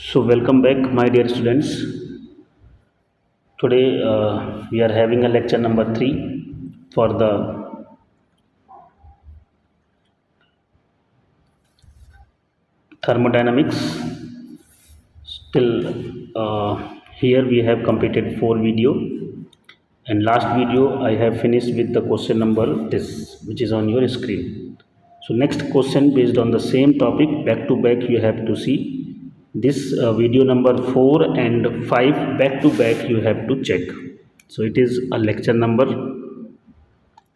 So, welcome back, my dear students. Today we are having a lecture number 3 for the thermodynamics. Still, here we have completed 4 video, and last video I have finished with the question number this, which is on your screen. So, next question based on the same topic, back to back, you have to see this video number 4 and 5 back to back. You have to check. So, it is a lecture number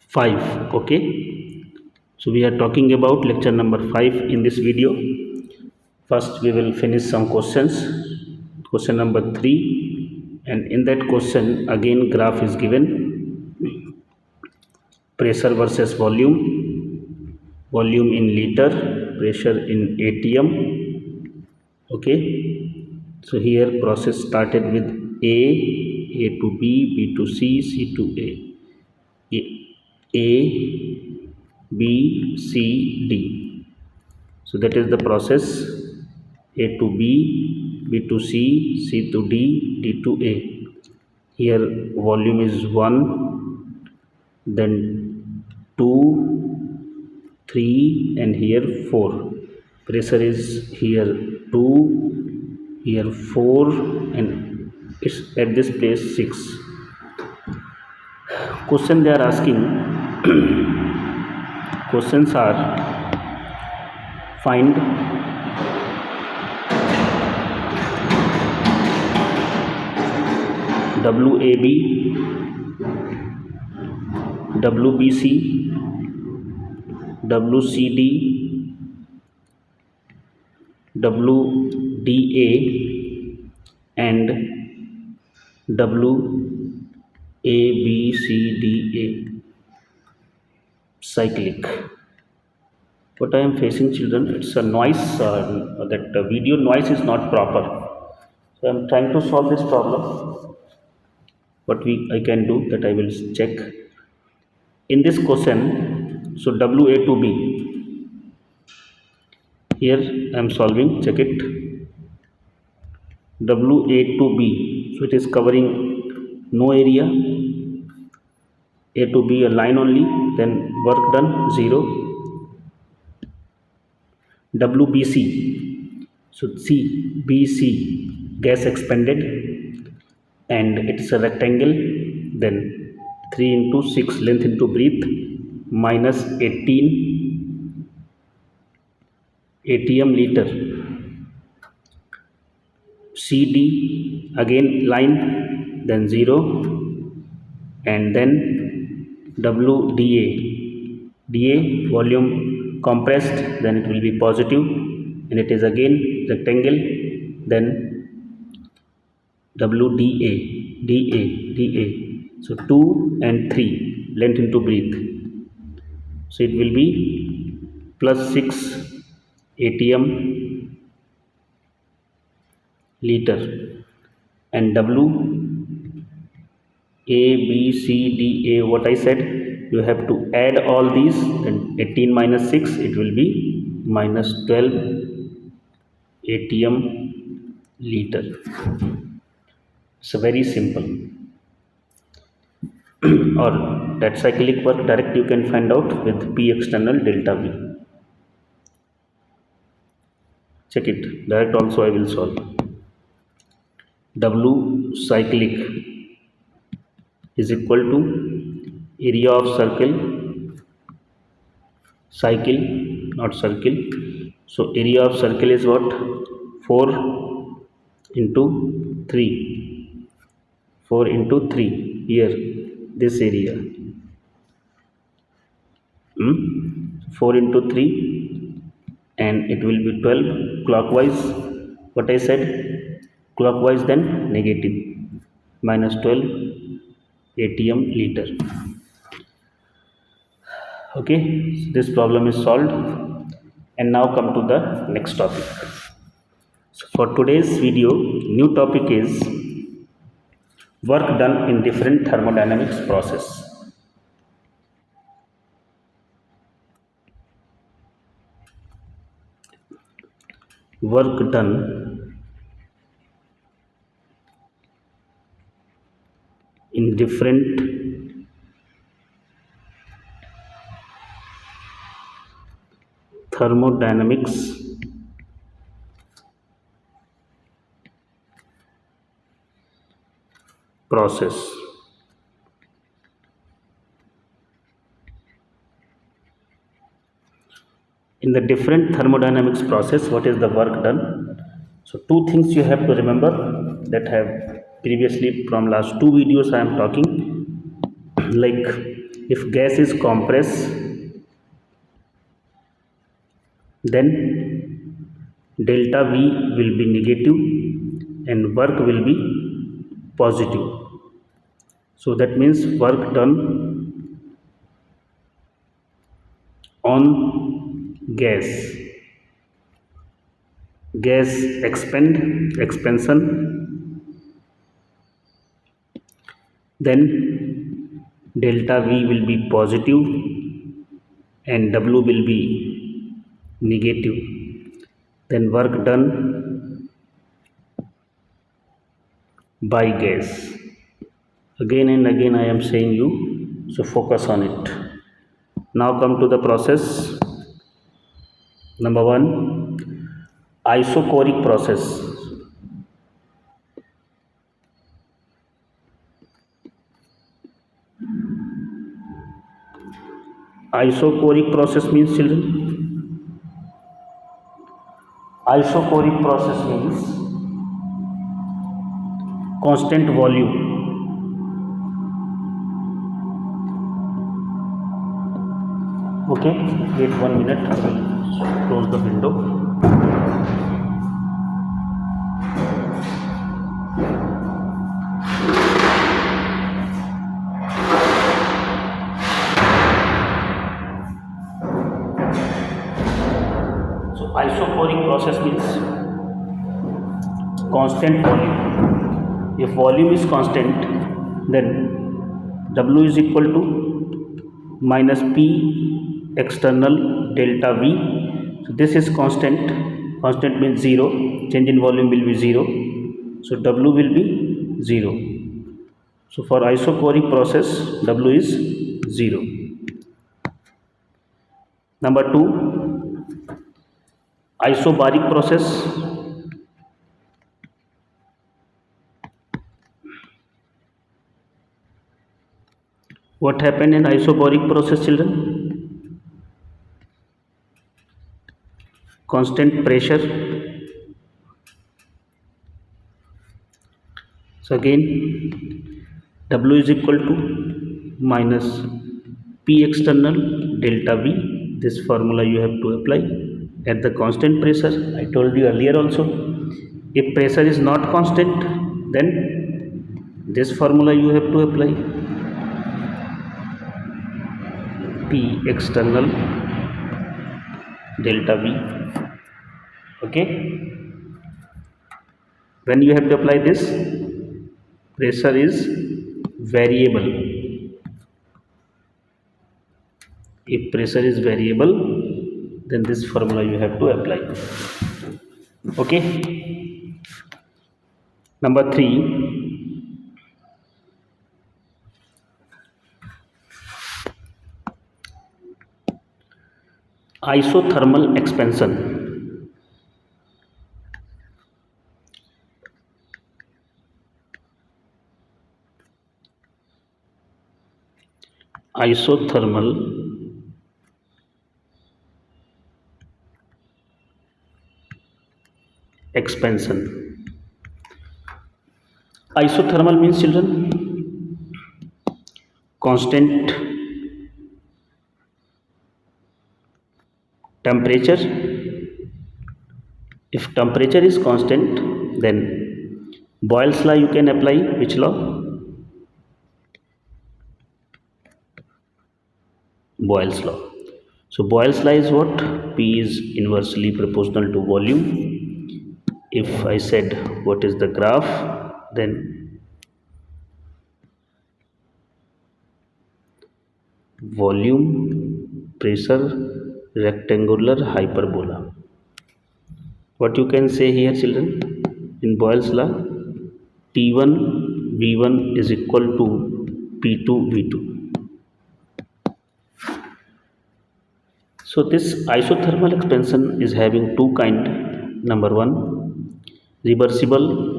5. Okay, so we are talking about lecture number 5 in this video. First we will finish some questions, question number 3, and in that question again graph is given, pressure versus volume, volume in liter, pressure in atm. Okay, so here process started with a to b to c, c to a, b, c, d. So that is the process, a to b, b to c, c to d, d to a. Here volume is 1, then 2, 3, and here 4. Pressure is here 2, here 4, and it's at this place 6. Question they are asking, questions are, find WAB, WBC, WCD, WDA, and WABCDA. Cyclic. What I am facing, children, it's a noise, that video noise is not proper. So I am trying to solve this problem. What I can do, that I will check. In this question, so WA to B, here I am solving, check it. WA to B, so it is covering no area. A to B a line only, then work done 0. WBC, so CBC, gas expanded, and it's a rectangle, then 3 into 6, length into breadth, minus 18 atm liter. CD again line, then 0, and then WDA, DA volume compressed, then it will be positive, and it is again rectangle, then WDA, DA, so 2 and 3, length into breadth, so it will be plus 6 atm liter, and W A B C D A, what I said, you have to add all these, and 18 minus 6, it will be minus 12 atm liter. It's very simple. Or that cyclic work direct you can find out with P external delta V. Check it, direct also I will solve. W cyclic is equal to area of circle, cycle, not circle. So area of circle is what? 4 into 3. 4 into 3. Here, this area. 4 into 3, and it will be 12 clockwise. What I said? Clockwise, then negative, minus 12 atm liter. Okay, so this problem is solved, and now come to the next topic. So for today's video, new topic is work done in different thermodynamics process. Work done in different thermodynamics process. In the different thermodynamics process, what is the work done? So two things you have to remember that have previously from last two videos I am talking. Like if gas is compressed, then delta V will be negative and work will be positive. So that means work done on gas expansion, then delta V will be positive and W will be negative. Then work done by gas. Again and again I am saying you, so focus on it. Now come to the process. Number one, isochoric process. Isochoric process means, children, isochoric process means constant volume. Okay, wait 1 minute, I will close the window. So isochoric process means constant volume. If volume is constant, then W is equal to minus P external delta V. So this is constant. Constant means 0. Change in volume will be 0. So W will be 0. So for isochoric process, W is 0. Number 2, isobaric process. What happened in isobaric process, children? Constant pressure. So again, W is equal to minus P external delta V. This formula you have to apply at the constant pressure. I told you earlier also, if pressure is not constant, then this formula you have to apply. P external delta V. Okay, when you have to apply this, pressure is variable. If pressure is variable, then this formula you have to apply. Okay, number 3, isothermal expansion. Isothermal expansion. Isothermal means, children, constant temperature. If temperature is constant, then Boyle's law you can apply. Which law? Boyle's law. So Boyle's law is what? P is inversely proportional to volume. If I said what is the graph, then volume, pressure, rectangular hyperbola. What you can say here, children, in Boyle's law, T1 V1 is equal to P2 V2. So this isothermal expansion is having two kind. Number one, reversible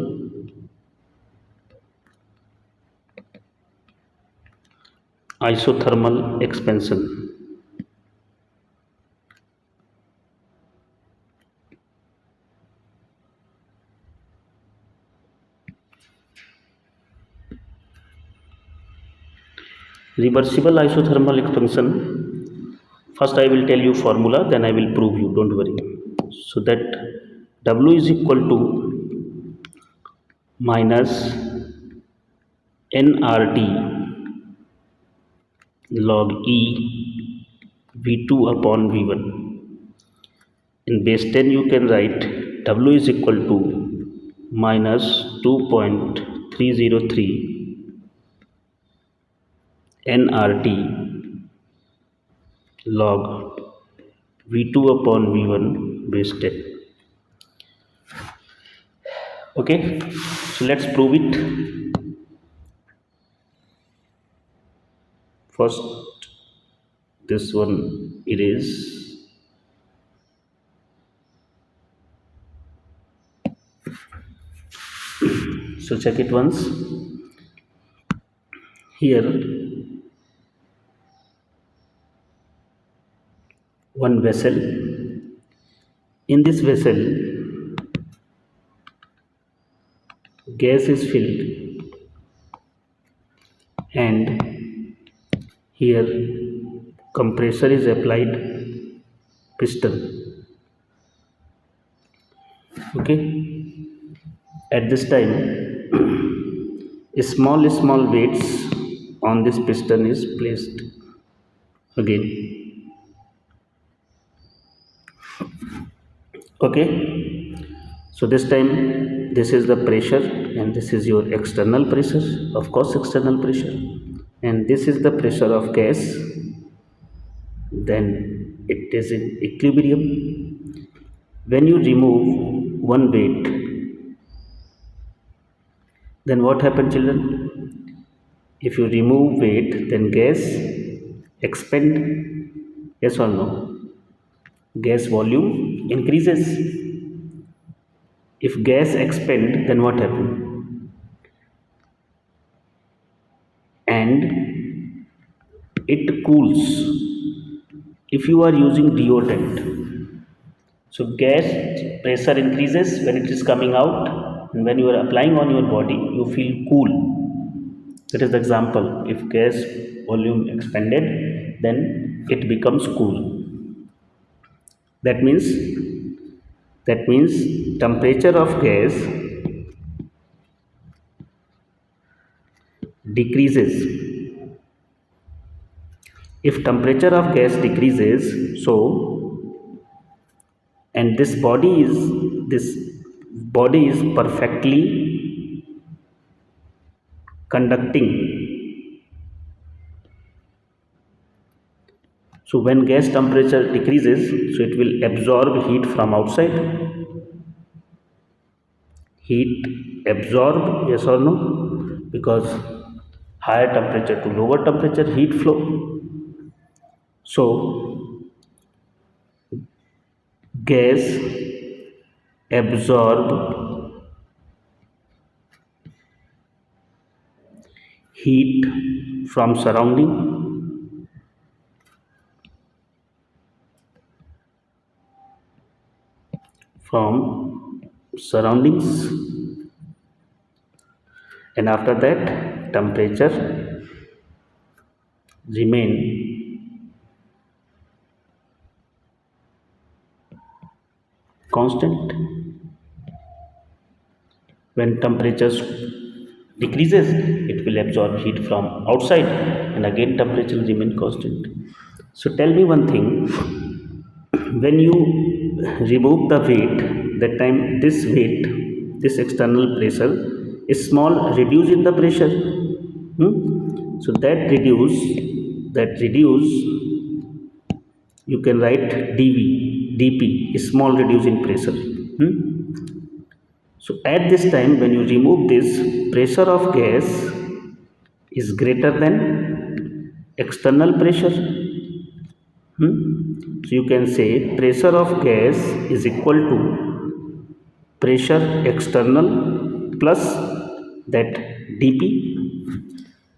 isothermal expansion. Reversible isothermal expansion. First I will tell you formula, then I will prove you, don't worry. So that W is equal to minus nRT log E V2 upon V1. In base 10 you can write W is equal to minus 2.303 nRT log V2 upon V1 base 10. Okay, so let's prove it. First, this one erase. So check it once. Here, one vessel. In this vessel, gas is filled, and here compressor is applied, piston. Okay, at this time small weights on this piston is placed. Again, okay, so this time this is the pressure and this is your external pressure, of course external pressure, and this is the pressure of gas. Then it is in equilibrium. When you remove one weight, then what happens, children? If you remove weight, then gas expand, yes or no? Gas volume increases. If gas expand, then what happens? And it cools. If you are using deodorant, so gas pressure increases when it is coming out, and when you are applying on your body, you feel cool. That is the example. If gas volume expanded, then it becomes cool. That means temperature of gas decreases. If temperature of gas decreases, so, and this body is perfectly conducting. So when gas temperature decreases, so it will absorb heat from outside. Heat absorb, yes or no? Because higher temperature to lower temperature, heat flow. So gas absorb heat from surroundings, and after that temperature remain constant. When temperature decreases, it will absorb heat from outside, and again temperature will remain constant. So tell me one thing, when you remove the weight, that time this weight, this external pressure is small, reduce in the pressure. So that reduce, you can write dp, is small reduce in pressure. So at this time, when you remove this, pressure of gas is greater than external pressure. So you can say pressure of gas is equal to pressure external plus that dP.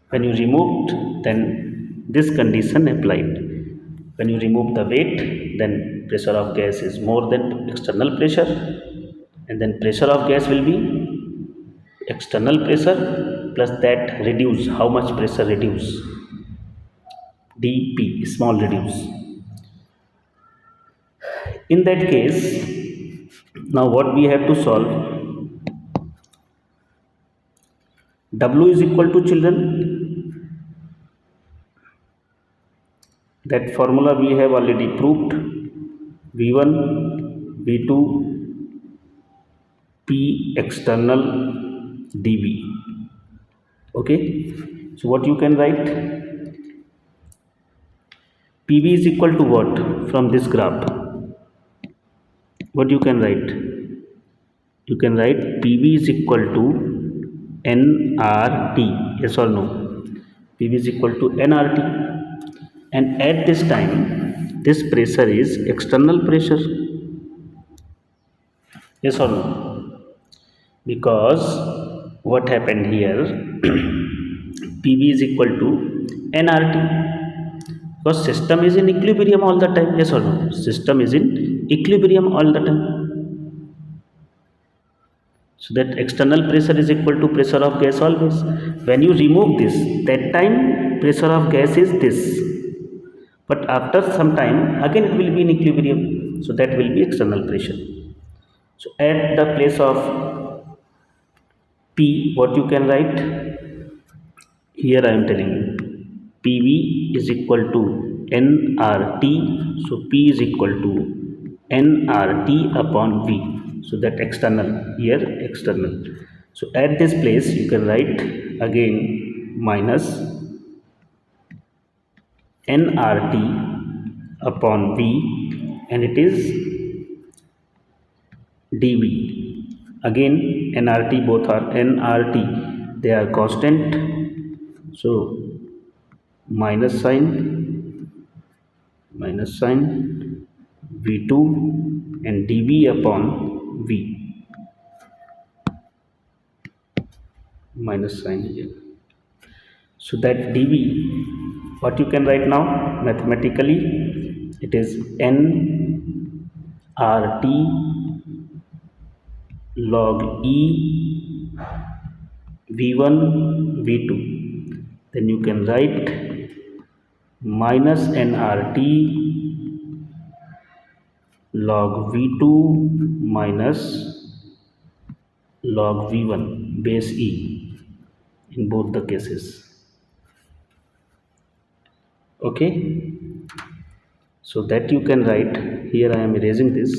When you removed, then this condition applied. When you remove the weight, then pressure of gas is more than external pressure, and then pressure of gas will be external pressure plus that reduce how much pressure reduce, dP, small reduce. In that case, now what we have to solve, W is equal to, children, that formula we have already proved, V1 V2 P external dV. Okay, so what you can write, PV is equal to what from this graph? What you can write? You can write PV is equal to nRT. Yes or no? PV is equal to nRT, and at this time this pressure is external pressure. Yes or no? Because what happened here, PV is equal to nRT, because system is in equilibrium all the time. Yes or no? System is in equilibrium all the time. So that external pressure is equal to pressure of gas always. When you remove this, that time pressure of gas is this, but after some time again it will be in equilibrium, so that will be external pressure. So at the place of P, what you can write here, I am telling you, PV is equal to nRT, so P is equal to nRT upon V. So that external, here external. So at this place you can write again minus nRT upon V, and it is dV. Again nRT, both are nRT, they are constant, so minus sign V2 and dV upon V, minus sign here. So that dV, what you can write now mathematically, it is nRT log E V1 V2. Then you can write minus nRT log V2 minus log V1 base E in both the cases. Okay, so that you can write here, I am erasing this,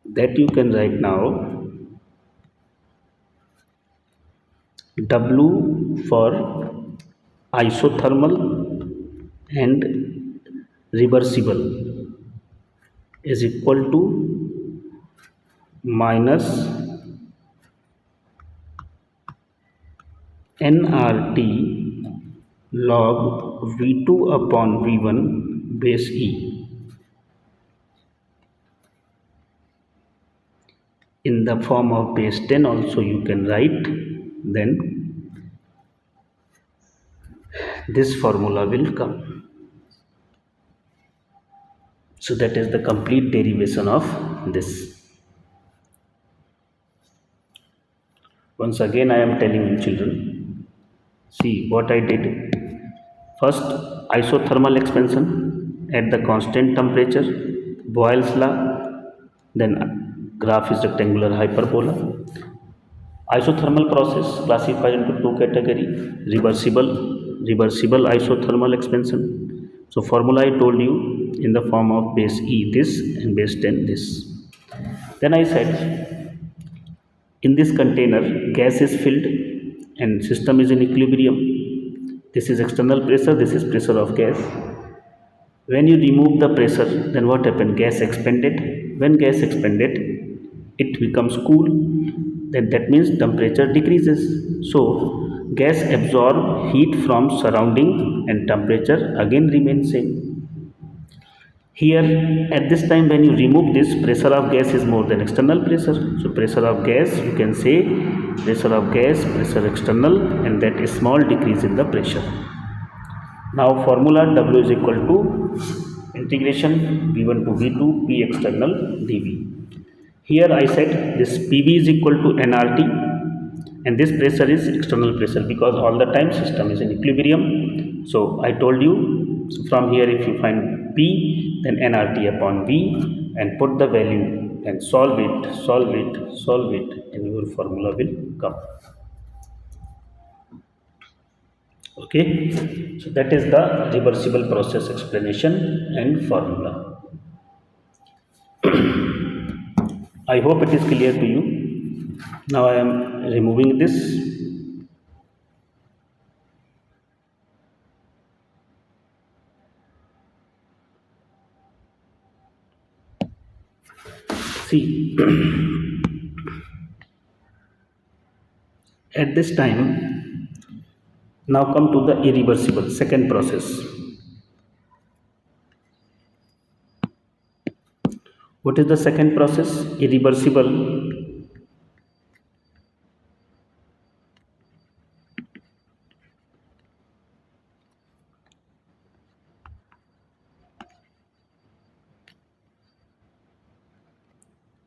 that you can write now W for isothermal and reversible is equal to minus nRT log V2 upon V1 base E. In the form of base 10 also you can write, then this formula will come. So that is the complete derivation of this. Once again I am telling you, children, see what I did. First, isothermal expansion at the constant temperature, Boyle's law, then graph is rectangular hyperbola. Isothermal process classified into two categories, reversible isothermal expansion. So formula I told you in the form of base E this and base 10 this. Then I said, in this container gas is filled and system is in equilibrium. This is external pressure, this is pressure of gas. When you remove the pressure, then what happened? Gas expanded. When gas expanded, it becomes cool. then that means temperature decreases. So gas absorb heat from surrounding and temperature again remains same. Here at this time when you remove this, pressure of gas is more than external pressure. So pressure of gas, you can say pressure of gas, pressure external, and that is small decrease in the pressure. Now formula W is equal to integration V1 to V2 P external dV. Here I said this PV is equal to nRT, and this pressure is external pressure because all the time system is in equilibrium. So I told you, so from here if you find P, then nRT upon V, and put the value and solve it, and your formula will come. Okay, so that is the reversible process explanation and formula. I hope it is clear to you. Now I am removing this. See, at this time, now come to the irreversible second process. What is the second process? Irreversible.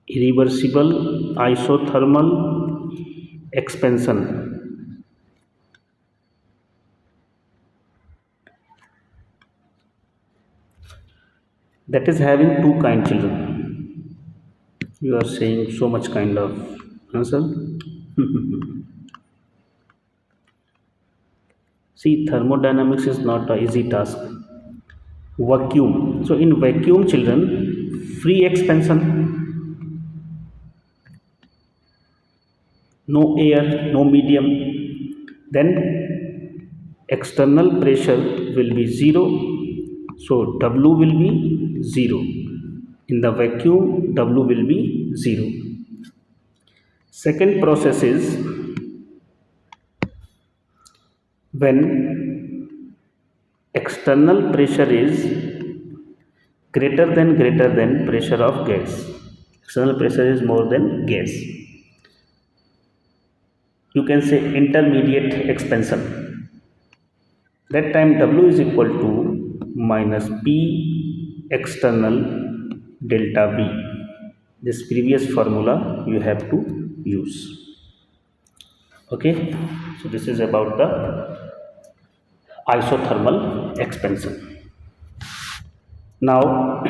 Irreversible isothermal expansion. That is having two kind, children. You are saying so much kind of answer. See, thermodynamics is not an easy task. Vacuum. So in vacuum, children, free expansion, no air, no medium, then external pressure will be zero. So W will be zero. In the vacuum, W will be zero. Second process is when external pressure is greater than pressure of gas. External pressure is more than gas. You can say intermediate expansion. That time W is equal to minus P external delta V. This previous formula you have to use. Okay, so this is about the isothermal expansion. Now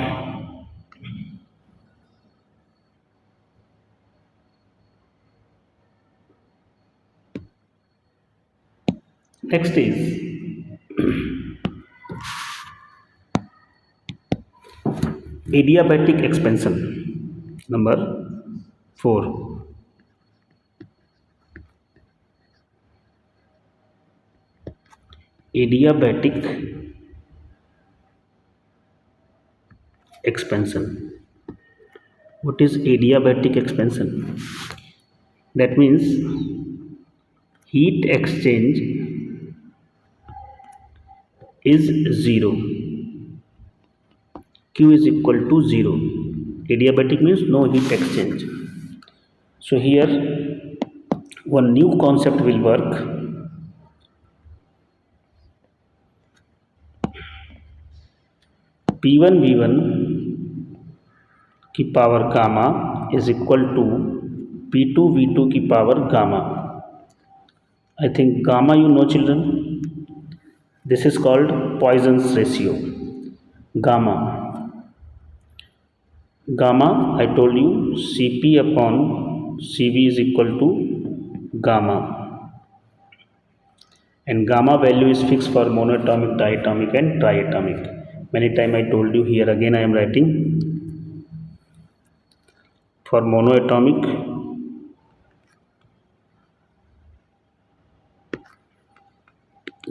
next is adiabatic expansion, number 4. Adiabatic expansion. What is adiabatic expansion? That means heat exchange is 0. Q is equal to 0. Adiabatic means no heat exchange. So here one new concept will work. P1 V1 की power gamma is equal to P2 V2 की power gamma. I think gamma you know, children. This is called Poisson's ratio. Gamma. Gamma, I told you, Cp upon Cv is equal to gamma. And gamma value is fixed for monatomic, diatomic and triatomic. Many time I told you, here again I am writing. For monoatomic,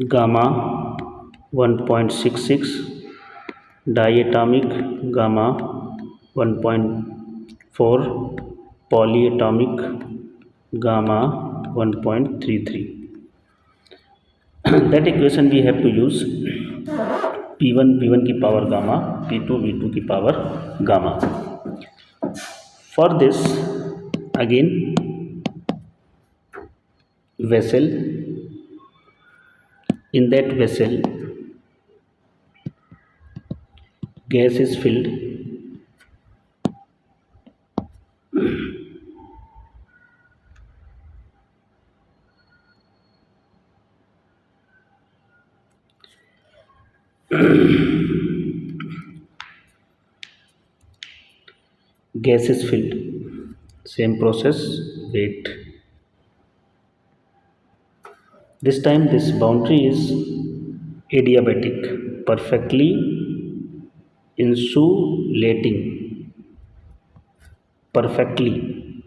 gamma 1.66, diatomic gamma 1.4, polyatomic gamma 1.33. That equation we have to use P1 V1 की power gamma, P2 V2 की power gamma. For this, again vessel, in that vessel gas is filled. Gas is filled. Same process. Wait. This time this boundary is adiabatic, perfectly insulating. Perfectly.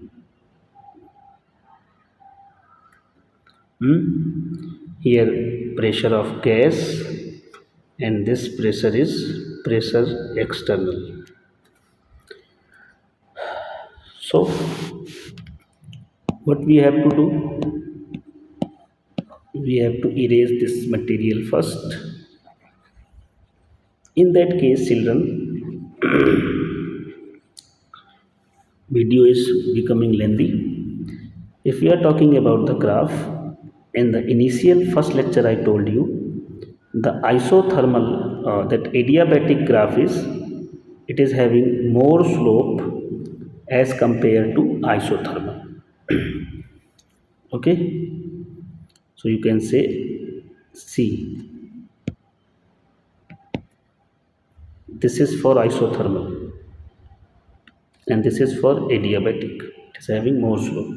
Here pressure of gas, and this pressure is pressure external. So what we have to do, we have to erase this material first. In that case, children, video is becoming lengthy. If we are talking about the graph, in the initial first lecture I told you, the isothermal, that adiabatic graph is, it is having more slope as compared to isothermal. Okay, so you can say C. This is for isothermal and this is for adiabatic. It is having more slope.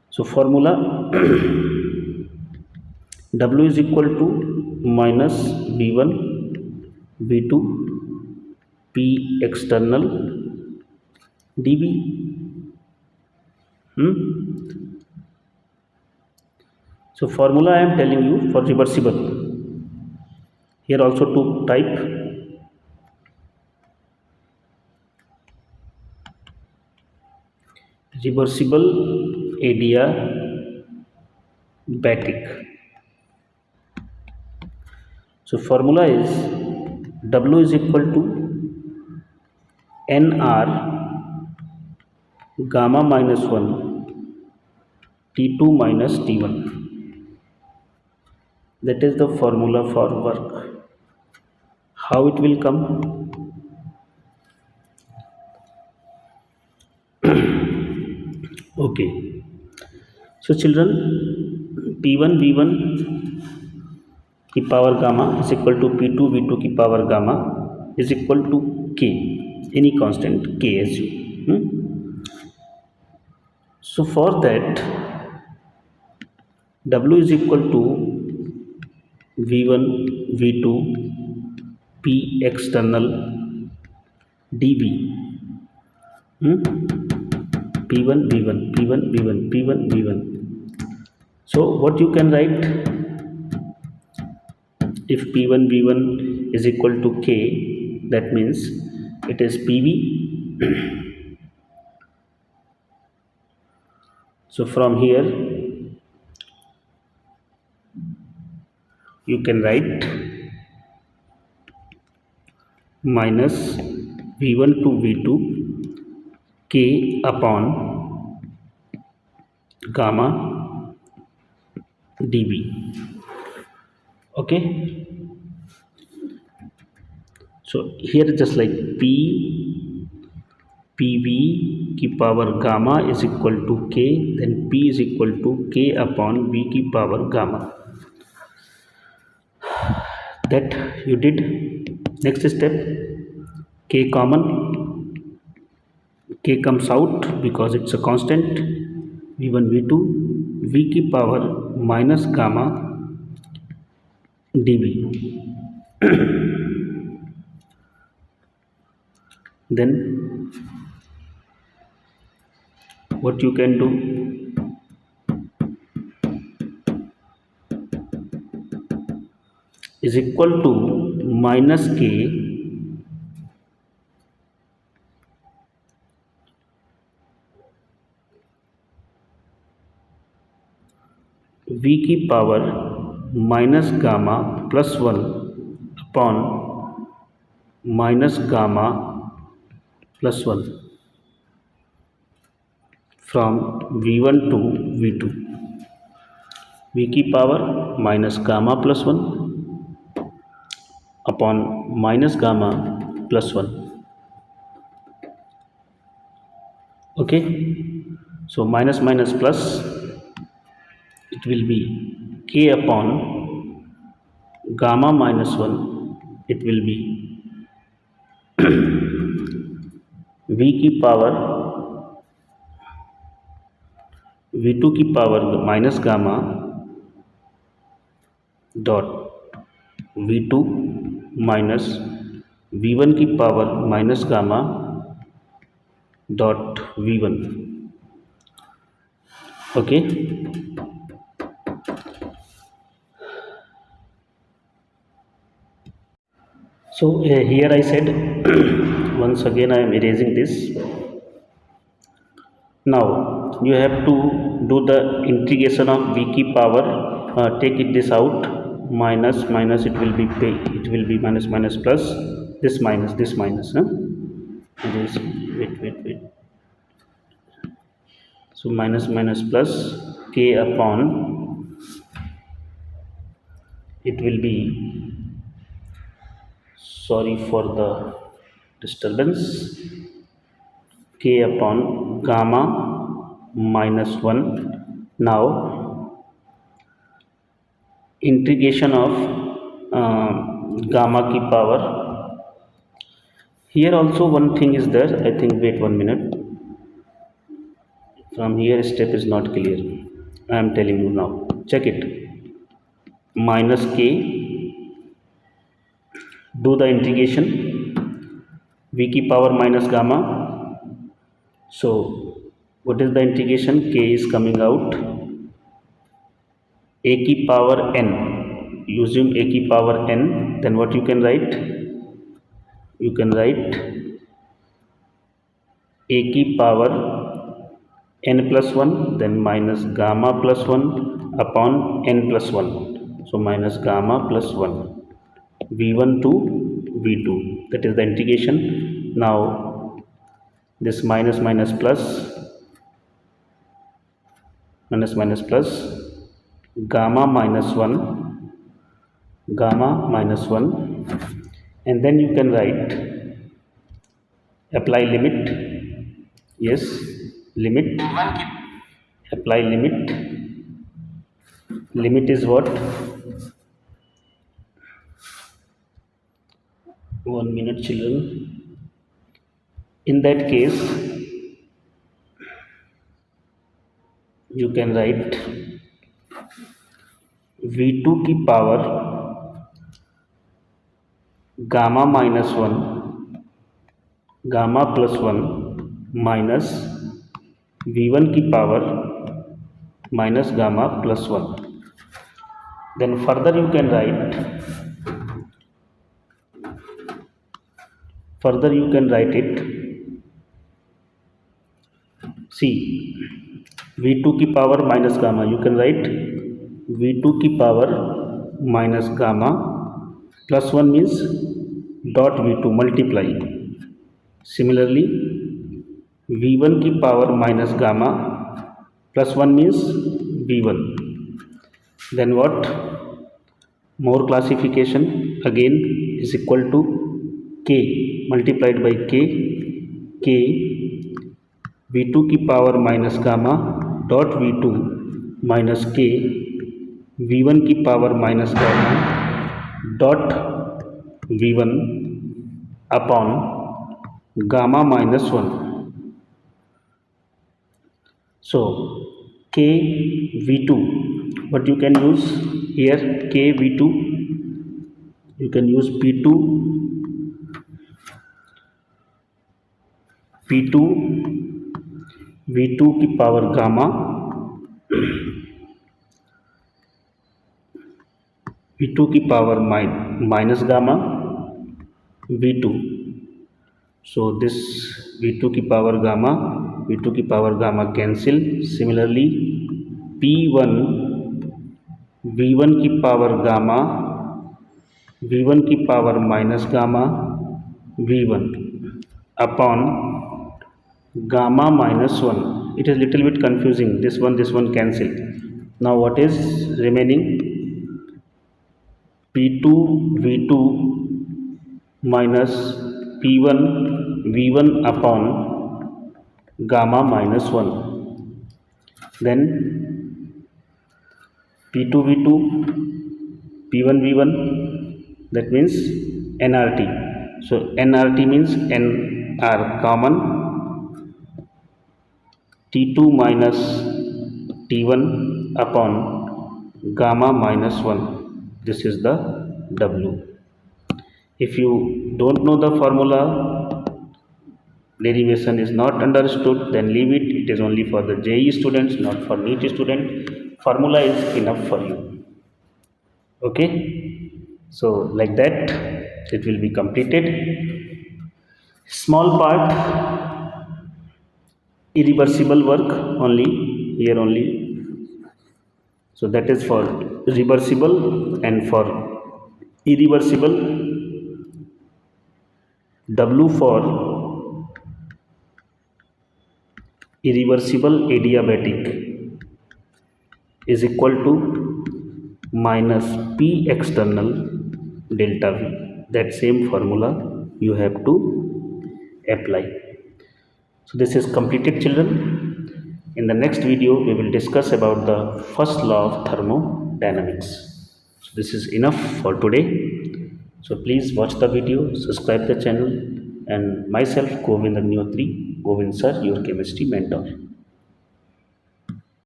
So formula W is equal to minus V1 V2 P external dV. So formula I am telling you for reversible. Here also two type. Reversible adiabatic. So formula is W is equal to NR gamma minus 1 T2 minus T1. That is the formula for work. How it will come? Okay. So children, P1 V1 की power gamma is equal to P2 V2 की power gamma is equal to K, any constant K as you. So for that, W is equal to V1 V2 P external dV. P1 V1 P1 V1 P1 V1. So what you can write, if P1 V1 is equal to K, that means it is PV. So from here you can write minus V1 to V2 K upon gamma dV. Okay, so here just like PV की power gamma is equal to K, then P is equal to K upon V की power gamma. That you did. Next step, K common, K comes out because it's a constant. V1 V2 V की power minus gamma dV. Then what you can do, is equal to minus K v की power minus gamma plus 1 upon minus gamma plus 1 from v1 to v2, v की power minus gamma plus 1 upon minus gamma plus 1. Okay, so minus minus plus, it will be k upon gamma minus 1, it will be v की power v2 की power minus gamma dot v2 minus v1 की power minus gamma dot v1. Okay, so here I said once again I am erasing this. Now you have to do the integration of v की power, take it this out, minus minus, it will be minus minus plus, this minus this, this, wait, so minus minus plus k upon, it will be, sorry for the disturbance, k upon gamma minus 1. Now integration of gamma की power, here also one thing is there, I think, wait 1 minute, from here step is not clear, I am telling you now, check it, minus k, do the integration, v की power minus gamma, so what is the integration, k is coming out, a की power n, using a की power n, then what you can write, you can write a की power n plus 1, then minus gamma plus 1 upon n plus 1, so minus gamma plus 1, v1 to v2, that is the integration. Now this minus minus plus, minus minus plus, gamma minus 1, gamma minus 1, and then you can write, apply limit, yes, limit, apply limit, limit is what, 1 minute children, in that case you can write v2 की power gamma minus 1 gamma plus 1 minus v1 की power minus gamma plus 1. Then further you can write, it, see, v2 की power minus gamma, you can write v2 की power minus gamma plus 1 means dot v2 multiply, similarly v1 की power minus gamma plus 1 means v1, then what, more classification again is equal to k multiplied by k v2 की power minus gamma dot v2 minus k v1 की power minus gamma dot v1 upon gamma minus 1. So k v2, but you can use here k v2, you can use p2 v2 की power gamma v2 की power minus gamma v2, so this v2 की power gamma cancel, similarly p1 V1 की power gamma, V1 की power minus gamma V1 upon gamma minus 1. It is little bit confusing, this one cancel. Now what is remaining? P2 V2 minus P1 V1 upon gamma minus 1. Then P2 V2 P1 V1, that means nRT. So nRT means n are common, T2 minus T1 upon gamma minus 1. This is the W. If you don't know the formula, derivation is not understood, then leave it. It is only for the JEE students, not for NEET student. Formula is enough for you. Okay, so like that it will be completed. Small part, irreversible work only, here only. So that is for reversible, and for irreversible, W for irreversible adiabatic is equal to minus P external delta V. That same formula you have to apply. So this is completed, children. In the next video we will discuss about the first law of thermodynamics. So this is enough for today. So please watch the video, subscribe the channel, and myself Govind, Govind sir, your chemistry mentor.